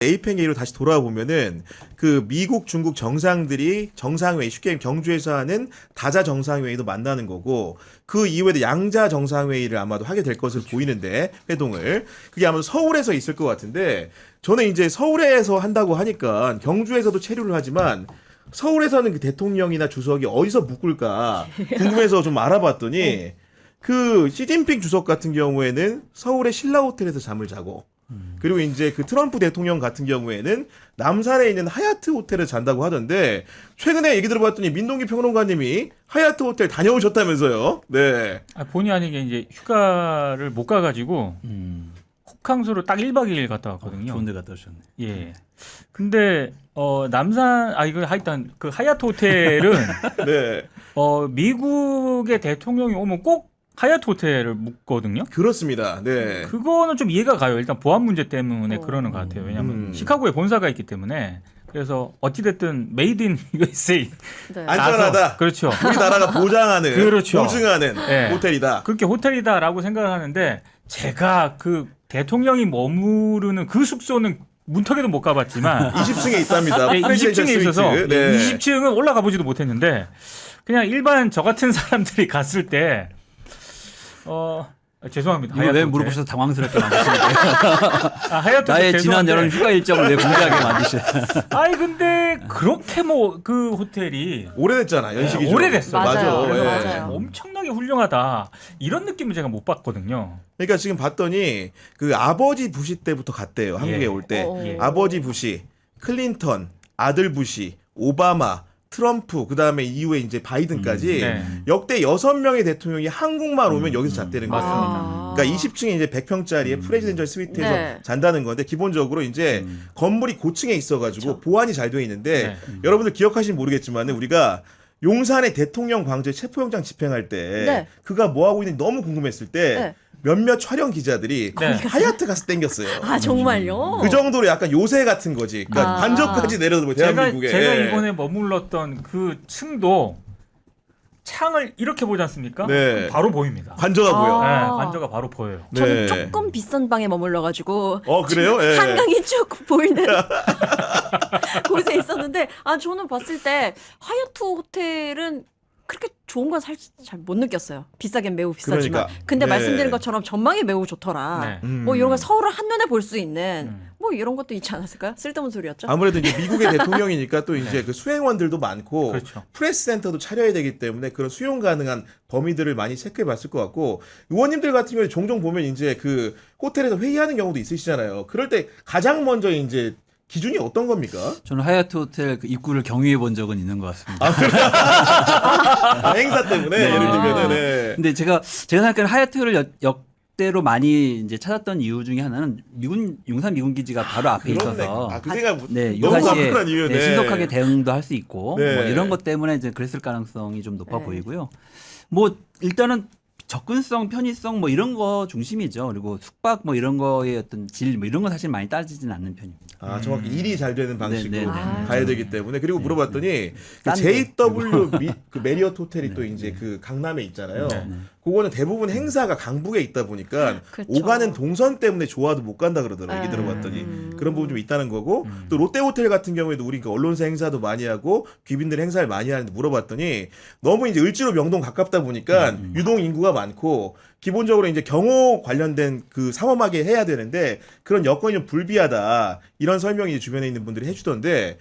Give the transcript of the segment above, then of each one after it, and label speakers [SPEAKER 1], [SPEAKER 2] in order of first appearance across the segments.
[SPEAKER 1] 에이펙 얘기로 다시 돌아와 보면은 그 미국, 중국 정상들이 정상회의 쉽게 경주에서 하는 다자 정상회의도 만나는 거고 그 이후에도 양자 정상회의를 아마도 하게 될 것으로 보이는데 회동을 그게 아마도 서울에서 있을 것 같은데 저는 이제 서울에서 한다고 하니까 경주에서도 체류를 하지만 서울에서는 그 대통령이나 주석이 어디서 묵을까 궁금해서 좀 알아봤더니 그 시진핑 주석 같은 경우에는 서울의 신라 호텔에서 잠을 자고 그리고 이제 그 트럼프 대통령 같은 경우에는 남산에 있는 하얏트 호텔에 잔다고 하던데 최근에 얘기 들어봤더니 민동기 평론가님이 하얏트 호텔 다녀오셨다면서요? 네.
[SPEAKER 2] 본의 아니게 이제 휴가를 못 가가지고 호캉스로 딱 1박 2일 갔다 왔거든요.
[SPEAKER 3] 좋은 데 갔다 오셨네.
[SPEAKER 2] 예. 근데 남산 이거 하여튼 그 하얏트 호텔은
[SPEAKER 1] 네.
[SPEAKER 2] 미국의 대통령이 오면 꼭 하얏트 호텔을 묵거든요.
[SPEAKER 1] 그렇습니다. 네.
[SPEAKER 2] 그거는 좀 이해가 가요. 일단 보안 문제 때문에 그러는 것 같아요. 왜냐하면 시카고에 본사가 있기 때문에 그래서 어찌됐든 메이드 인 USA
[SPEAKER 4] 네.
[SPEAKER 1] 안전하다.
[SPEAKER 2] 그렇죠.
[SPEAKER 1] 우리나라가 보장하는,
[SPEAKER 2] 그렇죠.
[SPEAKER 1] 보증하는
[SPEAKER 2] 네.
[SPEAKER 1] 호텔이다.
[SPEAKER 2] 그렇게 호텔이다라고 생각을 하는데 제가 그 대통령이 머무르는 그 숙소는 문턱에도 못 가봤지만
[SPEAKER 1] 20층에 있답니다.
[SPEAKER 2] 네, 20층에 있어서
[SPEAKER 1] 네.
[SPEAKER 2] 20층은 올라가 보지도 못했는데 그냥 일반 저 같은 사람들이 갔을 때 죄송합니다.
[SPEAKER 3] 이거 왜
[SPEAKER 2] 하얏트
[SPEAKER 3] 물어보셔서 당황스럽게 만드시는데
[SPEAKER 2] 하얏트
[SPEAKER 3] 나의
[SPEAKER 2] 호텔
[SPEAKER 3] 지난
[SPEAKER 2] 죄송한데.
[SPEAKER 3] 여름 휴가 일정을 왜 공개하게 만드시는
[SPEAKER 2] 아니 근데 그렇게 뭐 그 호텔이
[SPEAKER 1] 오래됐잖아. 연식이 좀.
[SPEAKER 2] 오래됐어요.
[SPEAKER 4] 맞아요.
[SPEAKER 1] 맞아. 예.
[SPEAKER 4] 맞아요.
[SPEAKER 2] 엄청나게 훌륭하다 이런 느낌을 제가 못 받거든요.
[SPEAKER 1] 그러니까 지금 봤더니 그 아버지 부시 때부터 갔대요. 한국에
[SPEAKER 2] 예.
[SPEAKER 1] 올 때.
[SPEAKER 2] 예.
[SPEAKER 1] 아버지 부시, 클린턴, 아들 부시, 오바마, 트럼프, 그 다음에 이후에 이제 바이든까지
[SPEAKER 2] 네.
[SPEAKER 1] 역대 6명의 대통령이 한국만 오면 여기서 잤다는 거예요.
[SPEAKER 2] 맞습니다.
[SPEAKER 1] 그러니까 20층에 이제 100평짜리의 프레지던셜 스위트에서
[SPEAKER 4] 네.
[SPEAKER 1] 잔다는 건데 기본적으로 이제 건물이 고층에 있어가지고
[SPEAKER 4] 그렇죠.
[SPEAKER 1] 보안이 잘 돼 있는데
[SPEAKER 2] 네.
[SPEAKER 1] 여러분들 기억하시면 모르겠지만은 우리가 용산의 대통령 광주에 체포영장 집행할 때
[SPEAKER 4] 네.
[SPEAKER 1] 그가 뭐 하고 있는지 너무 궁금했을 때
[SPEAKER 4] 네.
[SPEAKER 1] 몇몇 촬영 기자들이
[SPEAKER 2] 네.
[SPEAKER 1] 하얏트 가서 땡겼어요.
[SPEAKER 4] 아 정말요?
[SPEAKER 1] 그 정도로 약간 요새 같은 거지. 그러니까
[SPEAKER 4] 아.
[SPEAKER 1] 관저까지 내려도 대한민국에.
[SPEAKER 2] 제가
[SPEAKER 1] 예.
[SPEAKER 2] 이번에 머물렀던 그 층도 창을 이렇게 보지 않습니까?
[SPEAKER 1] 네.
[SPEAKER 2] 그럼 바로 보입니다.
[SPEAKER 1] 관저가 보여.
[SPEAKER 4] 아.
[SPEAKER 2] 네, 관저가 바로 보여요.
[SPEAKER 4] 저는
[SPEAKER 1] 네.
[SPEAKER 4] 조금 비싼 방에 머물러가지고
[SPEAKER 1] 그래요? 예.
[SPEAKER 4] 한강이 쭉 보이는 곳에 있었는데 저는 봤을 때 하얏트 호텔은 그렇게 좋은 건 잘 못 느꼈어요. 비싸긴 매우 비싸지만.
[SPEAKER 1] 그러니까.
[SPEAKER 4] 근데
[SPEAKER 1] 네.
[SPEAKER 4] 말씀드린 것처럼 전망이 매우 좋더라.
[SPEAKER 2] 네.
[SPEAKER 4] 뭐 이런 거 서울을 한눈에 볼 수 있는
[SPEAKER 2] 음.
[SPEAKER 4] 뭐 이런 것도 있지 않았을까요? 쓸데없는 소리였죠?
[SPEAKER 1] 아무래도 이제 미국의 대통령이니까 또 이제 그 수행원들도 많고
[SPEAKER 2] 그렇죠.
[SPEAKER 1] 프레스 센터도 차려야 되기 때문에 그런 수용 가능한 범위들을 많이 체크해 봤을 것 같고 의원님들 같은 경우에 종종 보면 이제 그 호텔에서 회의하는 경우도 있으시잖아요. 그럴 때 가장 먼저 이제 기준이 어떤 겁니까?
[SPEAKER 3] 저는 하얏트 호텔 그 입구를 경유해 본 적은 있는 것 같습니다.
[SPEAKER 1] 행사 때문에
[SPEAKER 3] 네.
[SPEAKER 1] 예를 들면은 네.
[SPEAKER 3] 근데 제가 생각하는 하얏트를 역대로 많이 이제 찾았던 이유 중에 하나는 용산 미군 기지가 바로 앞에
[SPEAKER 1] 그렇네.
[SPEAKER 3] 있어서
[SPEAKER 1] 그 생각
[SPEAKER 3] 네,
[SPEAKER 1] 너무
[SPEAKER 3] 유사시에
[SPEAKER 1] 가뿐한 이유. 네.
[SPEAKER 3] 신속하게 대응도 할 수 있고
[SPEAKER 1] 네.
[SPEAKER 3] 뭐 이런 것 때문에 이제 그랬을 가능성이 좀 높아
[SPEAKER 4] 네.
[SPEAKER 3] 보이고요. 뭐 일단은 접근성, 편의성 뭐 이런 거 중심이죠. 그리고 숙박 뭐 이런 거의 어떤 질 뭐 이런 거 사실 많이 따지진 않는 편입니다.
[SPEAKER 1] 정확히 일이 잘 되는 방식으로
[SPEAKER 3] 네, 네,
[SPEAKER 4] 네.
[SPEAKER 1] 가야 되기 때문에 그리고 물어봤더니 그
[SPEAKER 3] 싼데.
[SPEAKER 1] JW 그 메리어트 호텔이 또 이제 그 강남에 있잖아요.
[SPEAKER 2] 네.
[SPEAKER 1] 그거는 대부분 행사가 강북에 있다 보니까
[SPEAKER 4] 그렇죠.
[SPEAKER 1] 오가는 동선 때문에 좋아도 못 간다 그러더라고요. 얘기
[SPEAKER 4] 네.
[SPEAKER 1] 들어봤더니 그런 부분 좀 있다는 거고 또 롯데 호텔 같은 경우에도 우리 그 언론사 행사도 많이 하고 귀빈들 행사를 많이 하는데 물어봤더니 너무 이제 을지로 명동 가깝다 보니까 유동 인구가 많고 기본적으로 이제 경호 관련된 그 삼엄하게 해야 되는데 그런 여건이 좀 불비하다 이런 설명이 이제 주변에 있는 분들이 해주던데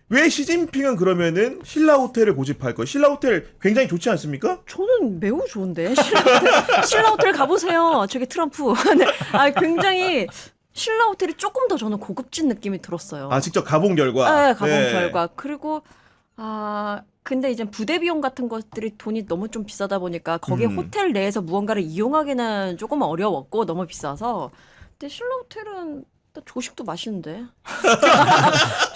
[SPEAKER 1] 왜 시진핑은 그러면은 신라 호텔을 고집할 거? 신라 호텔 굉장히 좋지 않습니까?
[SPEAKER 4] 저는 매우 좋은데 신라 호텔 가보세요. 저기 트럼프. 네. 굉장히 신라 호텔이 조금 더 저는 고급진 느낌이 들었어요.
[SPEAKER 1] 직접 가본 결과.
[SPEAKER 4] 네, 가본 결과. 그리고 근데 이제 부대 비용 같은 것들이 돈이 너무 좀 비싸다 보니까 거기에 호텔 내에서 무언가를 이용하기는 조금 어려웠고 너무 비싸서. 근데 신라 호텔은 또 조식도 맛있는데.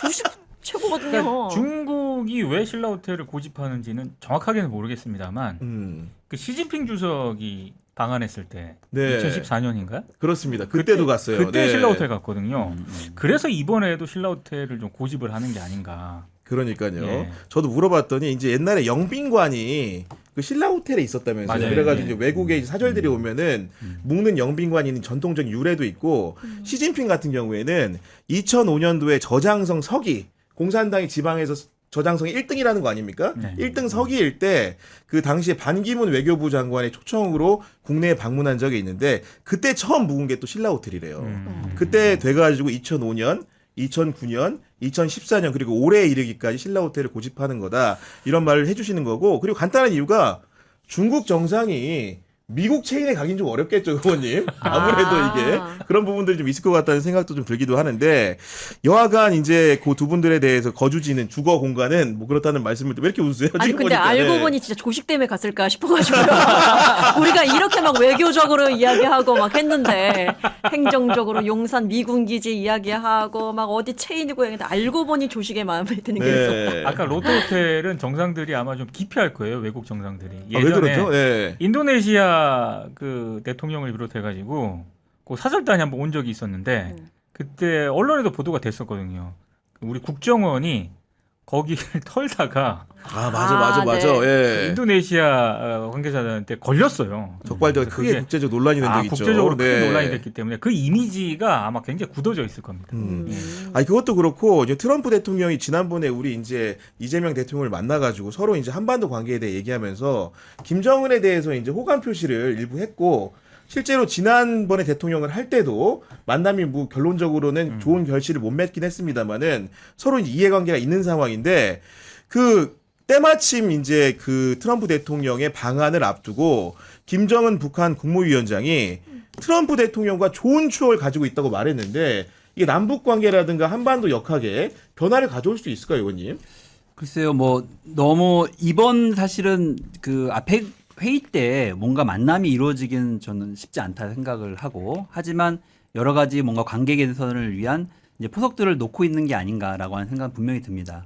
[SPEAKER 4] 조식 최고거든요.
[SPEAKER 2] 그러니까 중국이 왜 신라 호텔을 고집하는지는 정확하게는 모르겠습니다만 그 시진핑 주석이 방한했을 때
[SPEAKER 1] 네.
[SPEAKER 2] 2014년인가요?
[SPEAKER 1] 그렇습니다. 그때도 갔어요.
[SPEAKER 2] 그때
[SPEAKER 1] 네.
[SPEAKER 2] 신라 호텔 갔거든요. 그래서 이번에도 신라 호텔을 좀 고집을 하는 게 아닌가.
[SPEAKER 1] 그러니까요.
[SPEAKER 2] 예.
[SPEAKER 1] 저도 물어봤더니 이제 옛날에 영빈관이 그 신라 호텔에 있었다면서요.
[SPEAKER 2] 맞아요.
[SPEAKER 1] 그래가지고
[SPEAKER 3] 네.
[SPEAKER 1] 이제 외국에 이제 사절들이 오면은 묵는 영빈관이 있는 전통적인 유래도 있고 시진핑 같은 경우에는 2005년도에 저장성 서기 공산당이 지방에서 저장성이 1등이라는 거 아닙니까?
[SPEAKER 2] 네.
[SPEAKER 1] 1등 서기일 때 그 당시에 반기문 외교부 장관의 초청으로 국내에 방문한 적이 있는데 그때 처음 묵은 게 또 신라 호텔이래요. 그때 돼가지고 2005년, 2009년, 2014년 그리고 올해에 이르기까지 신라 호텔을 고집하는 거다 이런 말을 해주시는 거고 그리고 간단한 이유가 중국 정상이 미국 체인에 가긴 좀 어렵겠죠, 의원님. 아무래도 이게 그런 부분들이 좀 있을 것 같다는 생각도 좀 들기도 하는데 여하간 이제 그 두 분들에 대해서 거주지는 주거 공간은 뭐 그렇다는 말씀을 왜 이렇게 웃으세요?
[SPEAKER 4] 아니
[SPEAKER 1] 지금
[SPEAKER 4] 근데
[SPEAKER 1] 보니까.
[SPEAKER 4] 알고
[SPEAKER 1] 네.
[SPEAKER 4] 보니 진짜 조식 때문에 갔을까 싶어가지고요. 우리가 이렇게 막 외교적으로 이야기하고 막 했는데 행정적으로 용산 미군 기지 이야기하고 막 어디 체인이고 했는데 알고 보니 조식에 마음에 드는 게 있었다.
[SPEAKER 1] 네.
[SPEAKER 2] 아까 로또 호텔은 정상들이 아마 좀 기피할 거예요. 외국 정상들이.
[SPEAKER 1] 아, 왜 그러죠? 예.
[SPEAKER 2] 인도네시아 그 대통령을 비롯해가지고 그 사절단이 한번 온 적이 있었는데 그때 언론에도 보도가 됐었거든요. 우리 국정원이 거기를 털다가
[SPEAKER 1] 아 맞아.
[SPEAKER 4] 네.
[SPEAKER 1] 예.
[SPEAKER 2] 인도네시아 관계자들한테 걸렸어요.
[SPEAKER 1] 적발되고 크게
[SPEAKER 2] 그게-
[SPEAKER 1] 국제적 논란이 된 적이 있죠.
[SPEAKER 2] 국제적으로 크게
[SPEAKER 1] 네.
[SPEAKER 2] 논란이 됐기 때문에 그 이미지가 아마 굉장히 굳어져 있을 겁니다.
[SPEAKER 1] 아니 그것도 그렇고 이제 트럼프 대통령이 지난번에 우리 이제 이재명 대통령을 만나가지고 서로 이제 한반도 관계에 대해 얘기하면서 김정은에 대해서 이제 호감 표시를 일부 했고 실제로 지난번에 대통령을 할 때도 만남이 뭐 결론적으로는 좋은 결실을 못 맺긴 했습니다만은 서로 이제 이해관계가 있는 상황인데 그 때마침 이제 그 트럼프 대통령의 방한을 앞두고 김정은 북한 국무위원장이 트럼프 대통령과 좋은 추억을 가지고 있다고 말했는데 이게 남북 관계라든가 한반도 역학에 변화를 가져올 수 있을까요, 의원님?
[SPEAKER 3] 글쎄요, 뭐 너무 이번 사실은 그 앞에 회의 때 뭔가 만남이 이루어지기는 저는 쉽지 않다 생각을 하고 하지만 여러 가지 뭔가 관계 개선을 위한 이제 포석들을 놓고 있는 게 아닌가라고 하는 생각은 분명히 듭니다.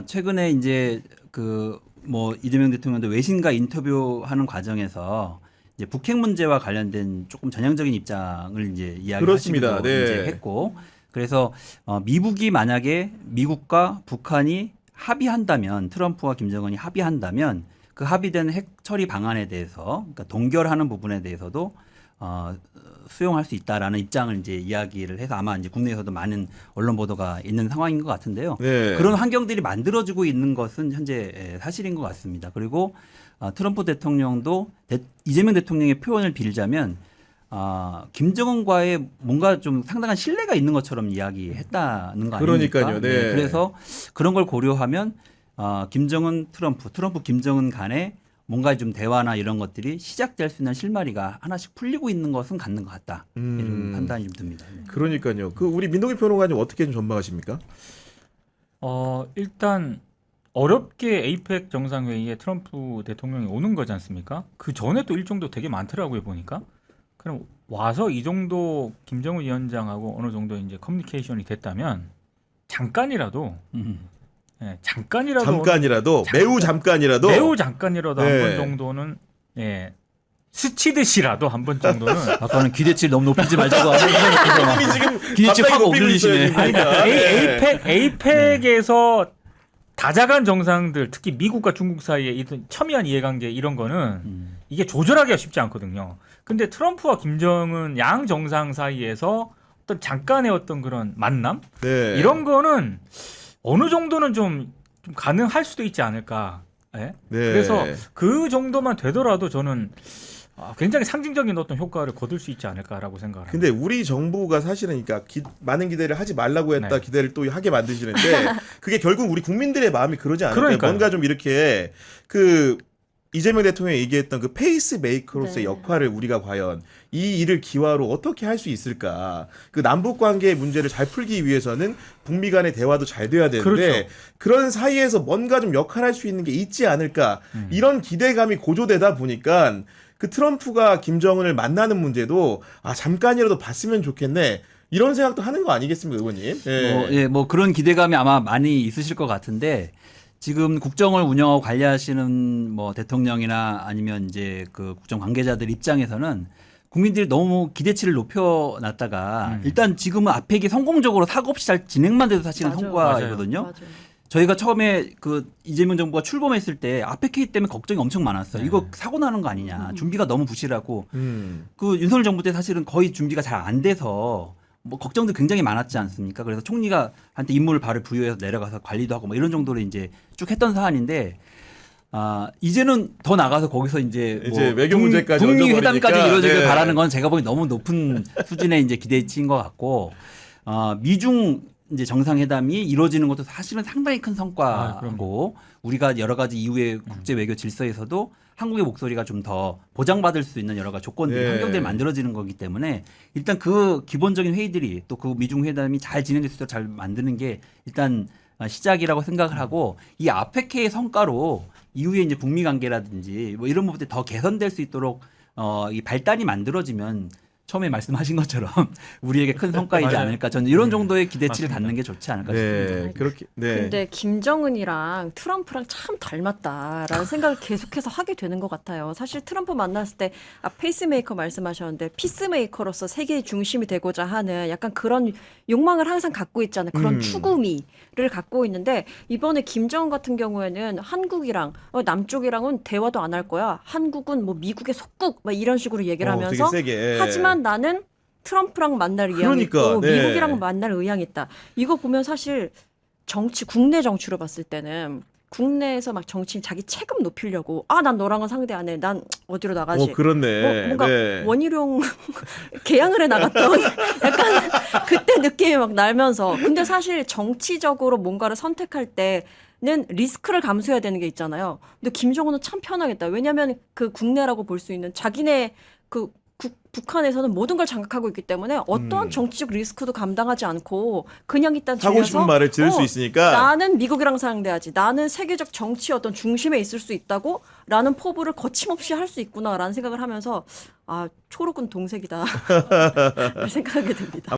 [SPEAKER 3] 최근에 이제 그 뭐 이재명 대통령도 외신과 인터뷰하는 과정에서 이제 북핵 문제와 관련된 조금 전향적인 입장을 이제
[SPEAKER 1] 그렇습니다.
[SPEAKER 3] 이야기하시기도
[SPEAKER 1] 네.
[SPEAKER 3] 이제 했고 그래서 미국이 만약에 미국과 북한이 합의한다면 트럼프와 김정은이 합의한다면 그 합의된 핵 처리 방안에 대해서 그러니까 동결하는 부분에 대해서도 수용할 수 있다라는 입장을 이제 이야기를 해서 아마 이제 국내에서도 많은 언론 보도가 있는 상황인 것 같은데요.
[SPEAKER 1] 네.
[SPEAKER 3] 그런 환경들이 만들어지고 있는 것은 현재 사실인 것 같습니다. 그리고 트럼프 대통령도 이재명 대통령의 표현을 빌자면 김정은과의 뭔가 좀 상당한 신뢰가 있는 것처럼 이야기했다는 거 아닙니까?
[SPEAKER 1] 그러니까요. 네.
[SPEAKER 3] 그래서 그런 걸 고려하면 김정은 트럼프 김정은 간에 뭔가 좀 대화나 이런 것들이 시작될 수 있는 실마리가 하나씩 풀리고 있는 것은 갖는 것 같다. 이런 판단이 좀 듭니다. 네.
[SPEAKER 1] 그러니까요. 그 우리 민동기 평론가님 어떻게 좀 전망하십니까?
[SPEAKER 2] 일단 어렵게 에이펙 정상회의에 트럼프 대통령이 오는 거지 않습니까? 그 전에 또 일정도 되게 많더라고요 보니까. 그럼 와서 이 정도 김정은 위원장하고 어느 정도 이제 커뮤니케이션이 됐다면 잠깐이라도
[SPEAKER 1] 잠깐이라도 매우 잠깐이라도
[SPEAKER 2] 매우 잠깐이라도 한
[SPEAKER 1] 네.
[SPEAKER 2] 번 정도는 스치듯이라도 한 번 정도는
[SPEAKER 3] 아까는 기대치를 너무 높이지 말자고
[SPEAKER 1] 이미 지금
[SPEAKER 3] 기대치
[SPEAKER 1] 갑자기
[SPEAKER 3] 확
[SPEAKER 1] 높이고
[SPEAKER 3] 올리시네.
[SPEAKER 1] 있어요, 지금 보니까. 네.
[SPEAKER 2] 에이펙에서 다자간 정상들 특히 미국과 중국 사이에 있던 첨예한 이해관계 이런 거는 이게 조절하기가 쉽지 않거든요. 근데 트럼프와 김정은 양 정상 사이에서 어떤 잠깐의 어떤 그런 만남
[SPEAKER 1] 네.
[SPEAKER 2] 이런 거는 어느 정도는 좀 가능할 수도 있지 않을까. 예?
[SPEAKER 1] 네.
[SPEAKER 2] 그래서 그 정도만 되더라도 저는 굉장히 상징적인 어떤 효과를 거둘 수 있지 않을까라고 생각을 합니다.
[SPEAKER 1] 근데 우리 정부가 사실은 그러니까 많은 기대를 하지 말라고 했다
[SPEAKER 2] 네.
[SPEAKER 1] 기대를 또 하게 만드시는데 그게 결국 우리 국민들의 마음이 그러지 않을까.
[SPEAKER 2] 그러니까요.
[SPEAKER 1] 뭔가 좀 이렇게 그 이재명 대통령이 얘기했던 그 페이스 메이커로서의
[SPEAKER 4] 네.
[SPEAKER 1] 역할을 우리가 과연 이 일을 기화로 어떻게 할 수 있을까? 그 남북 관계의 문제를 잘 풀기 위해서는 북미 간의 대화도 잘 돼야 되는데
[SPEAKER 2] 그렇죠.
[SPEAKER 1] 그런 사이에서 뭔가 좀 역할할 수 있는 게 있지 않을까? 이런 기대감이 고조되다 보니까 그 트럼프가 김정은을 만나는 문제도 잠깐이라도 봤으면 좋겠네. 이런 생각도 하는 거 아니겠습니까, 의원님?
[SPEAKER 3] 뭐 그런 기대감이 아마 많이 있으실 것 같은데 지금 국정을 운영하고 관리하시는 뭐 대통령이나 아니면 이제 그 국정 관계자들 입장에서는 국민들이 너무 기대치를 높여놨다가 일단 지금은 앞에 게 성공적으로 사고 없이 잘 진행만 돼도 사실은
[SPEAKER 4] 맞아요.
[SPEAKER 3] 성과이거든요.
[SPEAKER 4] 맞아요.
[SPEAKER 3] 저희가 처음에 그 이재명 정부가 출범했을 때 아펙 회의 때문에 걱정이 엄청 많았어요.
[SPEAKER 2] 네.
[SPEAKER 3] 이거 사고 나는 거 아니냐. 준비가 너무 부실하고
[SPEAKER 1] 음.
[SPEAKER 3] 그 윤석열 정부 때 사실은 거의 준비가 잘 안 돼서 뭐 걱정도 굉장히 많았지 않습니까? 그래서 총리가 한테 임무를 바로 부여해서 내려가서 관리도 하고 뭐 이런 정도로 이제 쭉 했던 사안인데 이제는 더 나가서 거기서 이제
[SPEAKER 1] 외교 문제까지
[SPEAKER 3] 북미 회담까지
[SPEAKER 1] 얹어버리니까,
[SPEAKER 3] 이루어지길
[SPEAKER 1] 네.
[SPEAKER 3] 바라는 건 제가 보기 너무 높은 수준의 이제 기대치인 것 같고 미중 이제 정상회담이 이루어지는 것도 사실은 상당히 큰 성과고 우리가 여러 가지 이후의 국제 외교 질서에서도 한국의 목소리가 좀 더 보장받을 수 있는 여러 가지 조건들,
[SPEAKER 1] 네.
[SPEAKER 3] 환경들이 만들어지는 거기 때문에 일단 그 기본적인 회의들이 또 그 미중 회담이 잘 진행될 수 있도록 잘 만드는 게 일단 시작이라고 생각을 하고 이 아페케의 성과로 이후에 이제 북미 관계라든지 뭐 이런 부분들이 더 개선될 수 있도록 이 발단이 만들어지면 처음에 말씀하신 것처럼 우리에게 큰 성과이지
[SPEAKER 2] 맞아요.
[SPEAKER 3] 않을까 저는 이런 정도의 기대치를
[SPEAKER 2] 맞습니다.
[SPEAKER 3] 갖는 게 좋지 않을까 싶습니다.
[SPEAKER 1] 네, 그렇게. 네.
[SPEAKER 4] 근데 김정은이랑 트럼프랑 참 닮았다라는 생각을 계속해서 하게 되는 것 같아요. 사실 트럼프 만났을 때 페이스메이커 말씀하셨는데 피스메이커로서 세계의 중심이 되고자 하는 약간 그런 욕망을 항상 갖고 있잖아요. 그런 추구미를 갖고 있는데 이번에 김정은 같은 경우에는 한국이랑 남쪽이랑은 대화도 안 할 거야. 한국은 뭐 미국의 속국 막 이런 식으로 얘기를
[SPEAKER 1] 되게
[SPEAKER 4] 하면서
[SPEAKER 1] 세게.
[SPEAKER 4] 하지만 나는 트럼프랑 만날 의향이
[SPEAKER 1] 그러니까,
[SPEAKER 4] 있고
[SPEAKER 1] 네.
[SPEAKER 4] 미국이랑 만날 의향이 있다. 이거 보면 사실 국내 정치로 봤을 때는 국내에서 막 정치인 자기 체급 높이려고 난 너랑은 상대 안 해. 난 어디로 나가지.
[SPEAKER 1] 그렇네.
[SPEAKER 4] 뭔가
[SPEAKER 1] 네.
[SPEAKER 4] 원희룡 개항을 해 나갔던 약간 그때 느낌이 막 날면서 근데 사실 정치적으로 뭔가를 선택할 때는 리스크를 감수해야 되는 게 있잖아요. 근데 김정은은 참 편하겠다. 왜냐하면 그 국내라고 볼 수 있는 자기네 북한에서는 모든 걸 장악하고 있기 때문에 어떠한 정치적 리스크도 감당하지 않고 그냥 일단
[SPEAKER 1] 하고 싶은 말을 들을 수 있으니까.
[SPEAKER 4] 나는 미국이랑 상대하지. 나는 세계적 정치 어떤 중심에 있을 수 있다고 라는 포부를 거침없이 할 수 있구나라는 생각을 하면서 초록은 동색이다 생각하게 됩니다.